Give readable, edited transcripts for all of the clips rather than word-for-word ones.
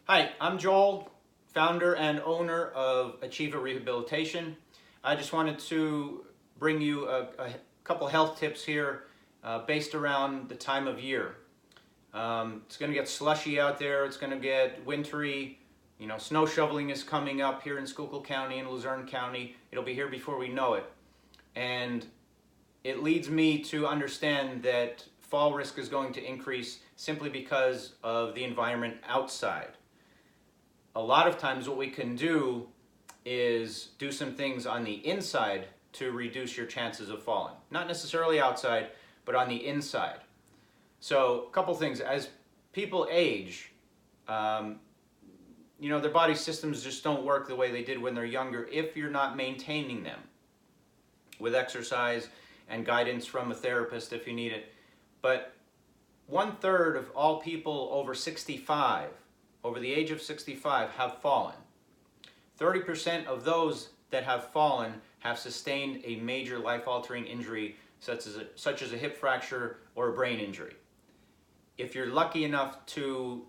Hi, I'm Joel, founder and owner of Achieva Rehabilitation. I just wanted to bring you a couple health tips here based around the time of year. It's going to get slushy out there, it's going to get wintry. You know, snow shoveling is coming up here in Schuylkill County and Luzerne County. It'll be here before we know it. And it leads me to understand that fall risk is going to increase simply because of the environment outside. A lot of times what we can do is do some things on the inside to reduce your chances of falling. Not necessarily outside, but on the inside. So a couple things. As people age, their body systems just don't work the way they did when they're younger if you're not maintaining them with exercise and guidance from a therapist if you need it. But 1/3 of all people over 65, over the age of 65, have fallen. 30% of those that have fallen have sustained a major life-altering injury such as a hip fracture or a brain injury. If you're lucky enough to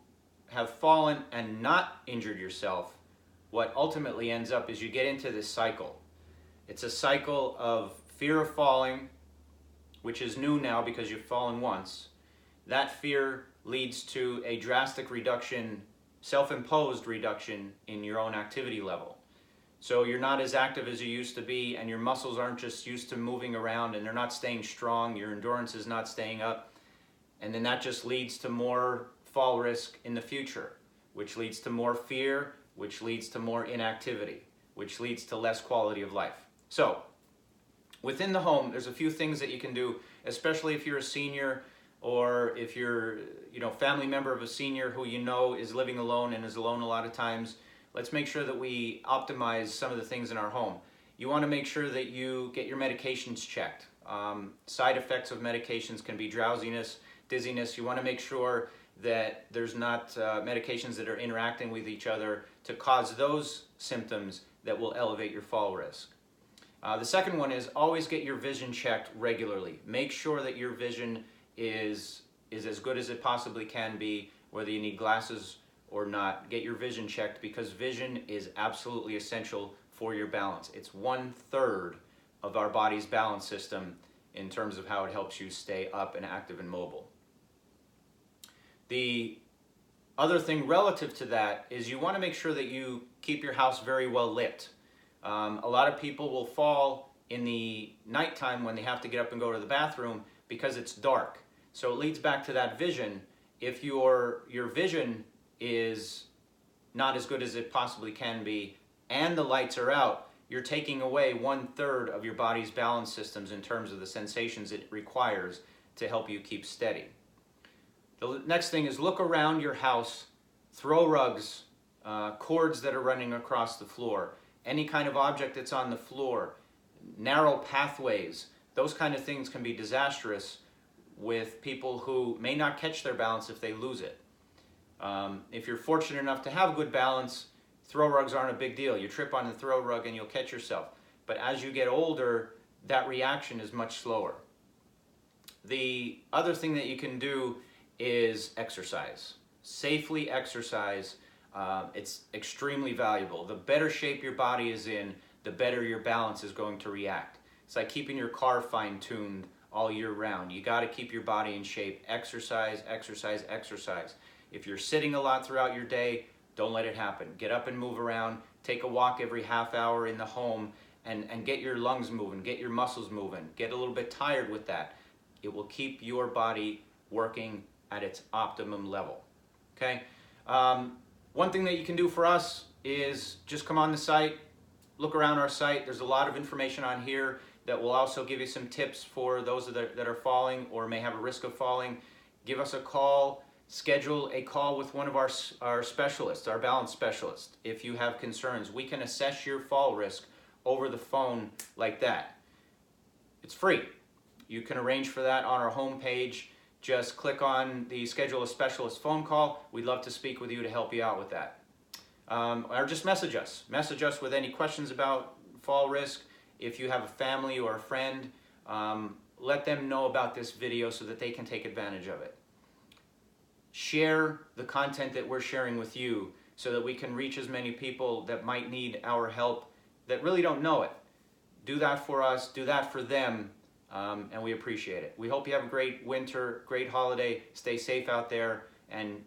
have fallen and not injured yourself, what ultimately ends up is you get into this cycle. It's a cycle of fear of falling, which is new now because you've fallen once. That fear leads to a drastic reduction, self-imposed reduction in your own activity level. So you're not as active as you used to be, and your muscles aren't just used to moving around and they're not staying strong, your endurance is not staying up, and then that just leads to more fall risk in the future, which leads to more fear, which leads to more inactivity, which leads to less quality of life. So within the home, there's a few things that you can do, especially if you're a senior or if you're family member of a senior who is living alone and is alone a lot of times. Let's make sure that we optimize some of the things in our home. You want to make sure that you get your medications checked. Side effects of medications can be drowsiness, dizziness. You want to make sure that there's not medications that are interacting with each other to cause those symptoms that will elevate your fall risk. The second one is always get your vision checked regularly. Make sure that your vision is as good as it possibly can be, whether you need glasses or not. Get your vision checked because vision is absolutely essential for your balance. It's 1/3 of our body's balance system in terms of how it helps you stay up and active and mobile. The other thing relative to that is you want to make sure that you keep your house very well lit. A lot of people will fall in the nighttime when they have to get up and go to the bathroom because it's dark. So it leads back to that vision. If your vision is not as good as it possibly can be and the lights are out, you're taking away 1/3 of your body's balance systems in terms of the sensations it requires to help you keep steady. The next thing is look around your house, throw rugs, cords that are running across the floor, any kind of object that's on the floor, narrow pathways. Those kind of things can be disastrous with people who may not catch their balance if they lose it. If you're fortunate enough to have good balance, throw rugs aren't a big deal. You trip on the throw rug and you'll catch yourself. But as you get older, that reaction is much slower. The other thing that you can do is exercise. Safely exercise. It's extremely valuable. The better shape your body is in, the better your balance is going to react. It's like keeping your car fine-tuned all year round. You got to keep your body in shape. Exercise, exercise, exercise. If you're sitting a lot throughout your day, don't let it happen. Get up and move around. Take a walk every half hour in the home and get your lungs moving, get your muscles moving. Get a little bit tired with that. It will keep your body working at its optimum level. Okay? One thing that you can do for us is just come on the site, look around our site. There's a lot of information on here that will also give you some tips for those that are falling or may have a risk of falling. Give us a call, schedule a call with one of our specialists, our balance specialists. If you have concerns, we can assess your fall risk over the phone like that. It's free. You can arrange for that on our homepage. Just click on the schedule a specialist phone call. We'd love to speak with you to help you out with that. Or just message us. Message us with any questions about fall risk. If you have a family or a friend, let them know about this video so that they can take advantage of it. Share the content that we're sharing with you so that we can reach as many people that might need our help that really don't know it. Do that for us, do that for them, and we appreciate it. We hope you have a great winter, great holiday, stay safe out there, and